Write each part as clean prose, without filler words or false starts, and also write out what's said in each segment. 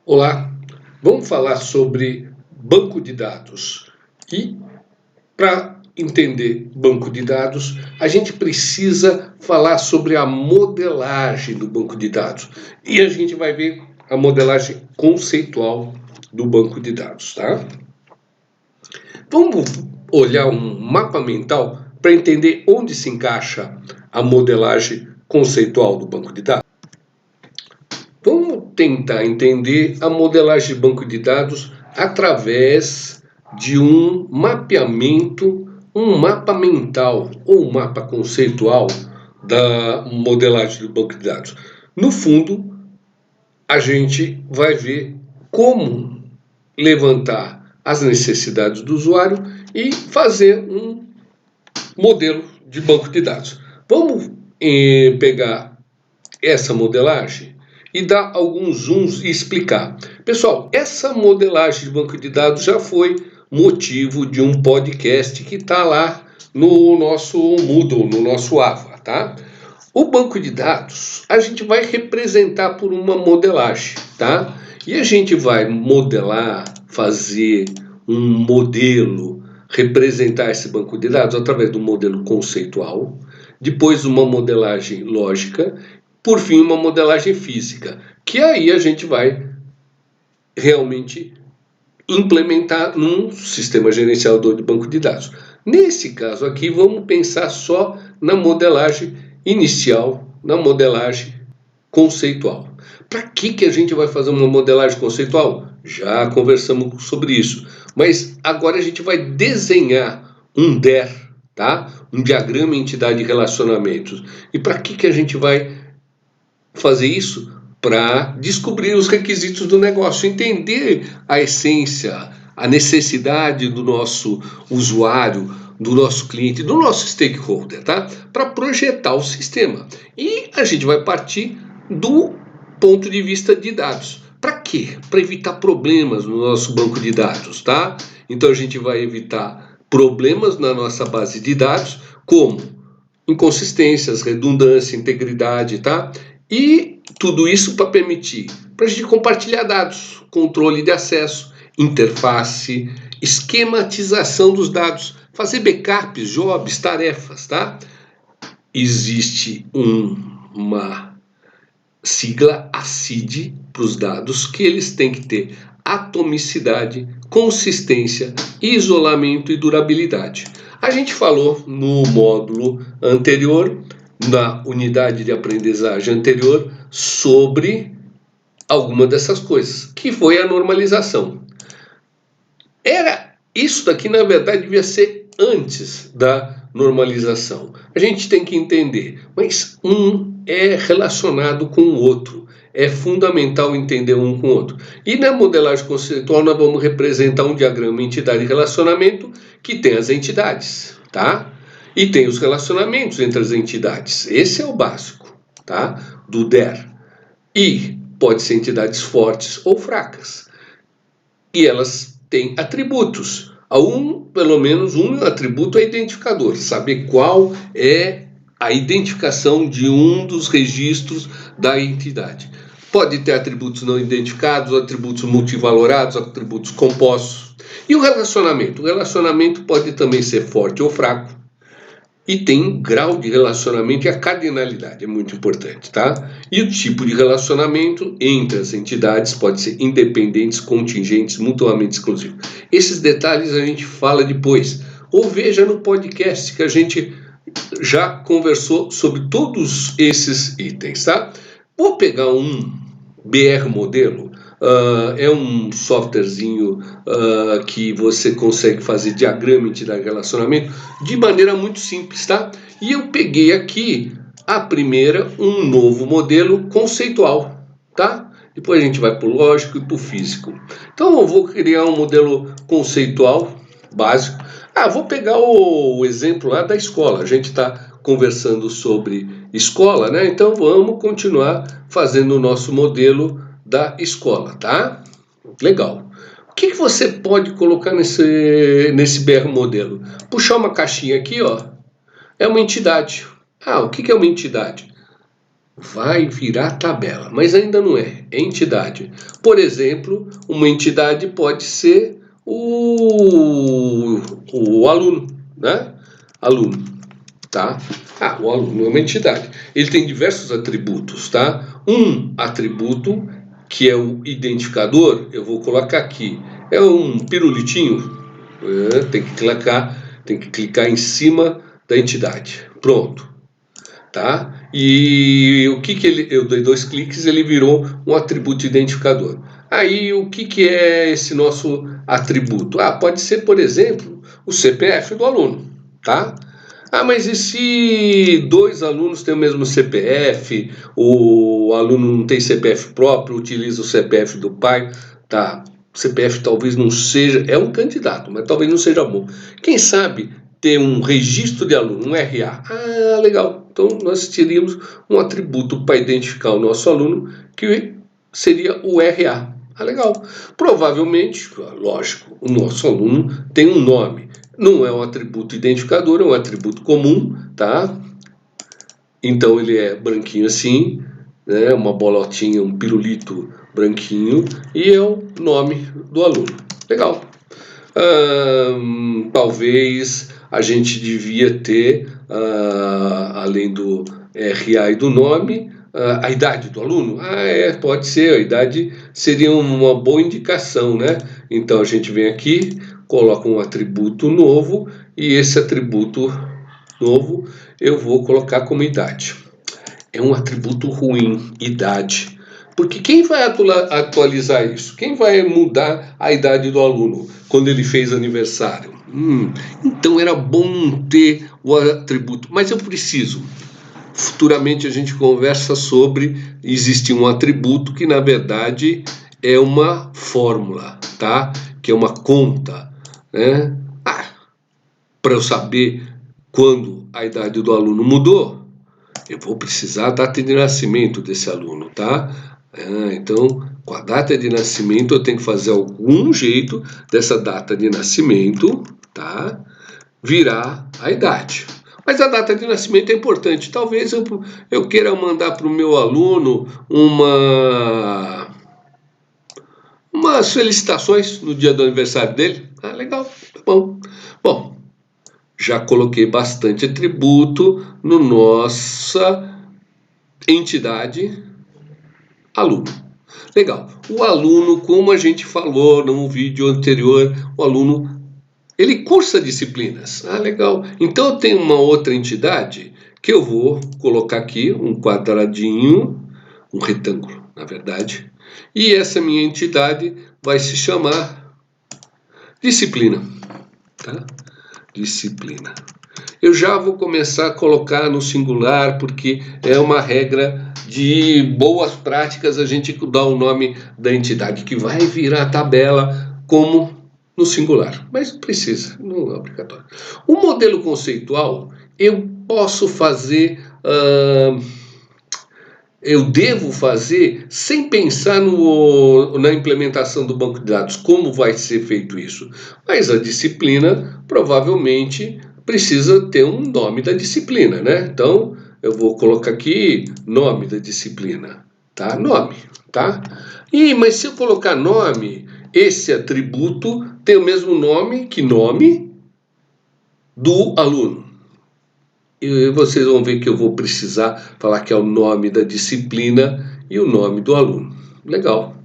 Olá, vamos falar sobre banco de dados. E para entender banco de dados, a gente precisa falar sobre a modelagem do banco de dados. E a gente vai ver a modelagem conceitual do banco de dados, tá? Vamos olhar um mapa mental para entender onde se encaixa a modelagem conceitual do banco de dados. Vamos tentar entender a modelagem de banco de dados através de um mapeamento, um mapa mental ou um mapa conceitual da modelagem do banco de dados. No fundo, a gente vai ver como levantar as necessidades do usuário e fazer um modelo de banco de dados. Vamos pegar essa modelagem e dar alguns zooms e explicar. Pessoal, essa modelagem de banco de dados já foi motivo de um podcast que está lá no nosso Moodle, no nosso Ava, tá? O banco de dados a gente vai representar por uma modelagem, tá? E a gente vai modelar, fazer um modelo, representar esse banco de dados através do modelo conceitual, depois uma modelagem lógica, por fim uma modelagem física, que aí a gente vai realmente implementar num sistema gerenciador de banco de dados. Nesse caso aqui, vamos pensar só na modelagem inicial, na modelagem conceitual. Para que a gente vai fazer uma modelagem conceitual? Já conversamos sobre isso. Mas agora a gente vai desenhar um DER, tá? Um diagrama entidade de relacionamentos. E para que a gente vai fazer isso? Para descobrir os requisitos do negócio, entender a essência, a necessidade do nosso usuário, do nosso cliente, do nosso stakeholder, tá? Para projetar o sistema. E a gente vai partir do ponto de vista de dados. Para quê? Para evitar problemas no nosso banco de dados, tá? Então a gente vai evitar problemas na nossa base de dados, como inconsistências, redundância, integridade, tá? E tudo isso para permitir para a gente compartilhar dados, controle de acesso, interface, esquematização dos dados, fazer backups, jobs, tarefas, tá? Existe uma sigla ACID para os dados que eles têm que ter atomicidade, consistência, isolamento e durabilidade. A gente falou no módulo anterior, na unidade de aprendizagem anterior, sobre alguma dessas coisas, que foi a normalização. Isso daqui, na verdade, devia ser antes da normalização. A gente tem que entender, mas um é relacionado com o outro. É fundamental entender um com o outro. E na modelagem conceitual nós vamos representar um diagrama entidade e relacionamento que tem as entidades, tá? E tem os relacionamentos entre as entidades. Esse é o básico, tá? Do DER. E pode ser entidades fortes ou fracas. E elas têm atributos. Pelo menos um atributo é identificador. Saber qual é a identificação de um dos registros da entidade. Pode ter atributos não identificados, atributos multivalorados, atributos compostos. E o relacionamento? O relacionamento pode também ser forte ou fraco. E tem grau de relacionamento e a cardinalidade, é muito importante, tá? E o tipo de relacionamento entre as entidades pode ser independentes, contingentes, mutuamente exclusivos. Esses detalhes a gente fala depois. Ou veja no podcast que a gente já conversou sobre todos esses itens, tá? Vou pegar um BR modelo. É um softwarezinho que você consegue fazer diagrama de relacionamento de maneira muito simples, tá? E eu peguei aqui a primeira, um novo modelo conceitual, tá? Depois a gente vai para o lógico e para o físico. Então eu vou criar um modelo conceitual básico. Vou pegar o exemplo lá da escola. A gente está conversando sobre escola, né? Então vamos continuar fazendo o nosso modelo da escola, tá? Legal. O que você pode colocar nesse BR modelo? Puxar uma caixinha aqui, ó. É uma entidade. O que é uma entidade? vai virar tabela, mas ainda não é entidade. Por exemplo, uma entidade pode ser o aluno, né? Aluno, tá? O aluno é uma entidade. Ele tem diversos atributos, tá? Um atributo, que é o identificador, eu vou colocar aqui, é um pirulitinho, tem que clicar em cima da entidade. Pronto. Tá? E o que ele, eu dei 2 cliques, ele virou um atributo identificador. Aí o que é esse nosso atributo? Pode ser, por exemplo, o CPF do aluno, tá? Mas e se 2 alunos têm o mesmo CPF, o aluno não tem CPF próprio, utiliza o CPF do pai, tá? O CPF talvez não seja, é um candidato, mas talvez não seja bom. Quem sabe ter um registro de aluno, um RA? Legal. Então nós teríamos um atributo para identificar o nosso aluno, que seria o RA. Legal. Provavelmente, lógico, o nosso aluno tem um nome. Não é um atributo identificador, é um atributo comum, tá? Então ele é branquinho assim, né? Uma bolotinha, um pirulito branquinho, e é o nome do aluno. Legal. Talvez a gente devia ter, além do RA e do nome, a idade do aluno. Pode ser, a idade seria uma boa indicação, né? Então a gente vem aqui, coloca um atributo novo, e esse atributo novo eu vou colocar como idade. É um atributo ruim, idade. Porque quem vai atualizar isso? Quem vai mudar a idade do aluno quando ele fez aniversário? Então era bom ter o atributo, mas eu preciso. Futuramente a gente conversa sobre existir um atributo que na verdade é uma fórmula, tá? Que é uma conta, né? Para eu saber quando a idade do aluno mudou, eu vou precisar da data de nascimento desse aluno, tá? Então, com a data de nascimento, eu tenho que fazer algum jeito dessa data de nascimento, tá? Virar a idade. Mas a data de nascimento é importante. Talvez eu queira mandar para o meu aluno umas felicitações no dia do aniversário dele. Legal, tá bom. Bom, já coloquei bastante atributo no nossa entidade aluno. Legal. O aluno, como a gente falou no vídeo anterior, o aluno, ele cursa disciplinas. Legal. Então eu tenho uma outra entidade que eu vou colocar aqui, um quadradinho, um retângulo, na verdade. E essa minha entidade vai se chamar disciplina. Tá? Disciplina. Eu já vou começar a colocar no singular, porque é uma regra de boas práticas a gente dar o nome da entidade, que vai virar tabela como no singular. Mas não precisa, não é obrigatório. O modelo conceitual, eu posso fazer, eu devo fazer sem pensar na implementação do banco de dados, como vai ser feito isso. Mas a disciplina, provavelmente, precisa ter um nome da disciplina, né? Então, eu vou colocar aqui nome da disciplina, tá? Nome, tá? Mas se eu colocar nome, esse atributo tem o mesmo nome que nome do aluno. E vocês vão ver que eu vou precisar falar que é o nome da disciplina e o nome do aluno. Legal.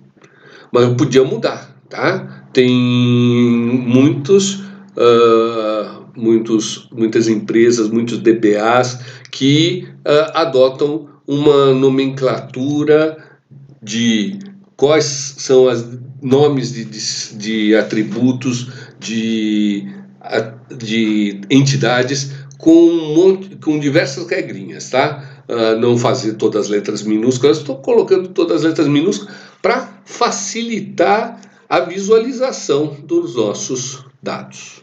Mas eu podia mudar, tá? Tem muitas empresas, muitos DBAs que adotam uma nomenclatura de quais são os nomes de atributos, de entidades, com diversas regrinhas, tá? Não fazer todas as letras minúsculas, estou colocando todas as letras minúsculas para facilitar a visualização dos nossos dados.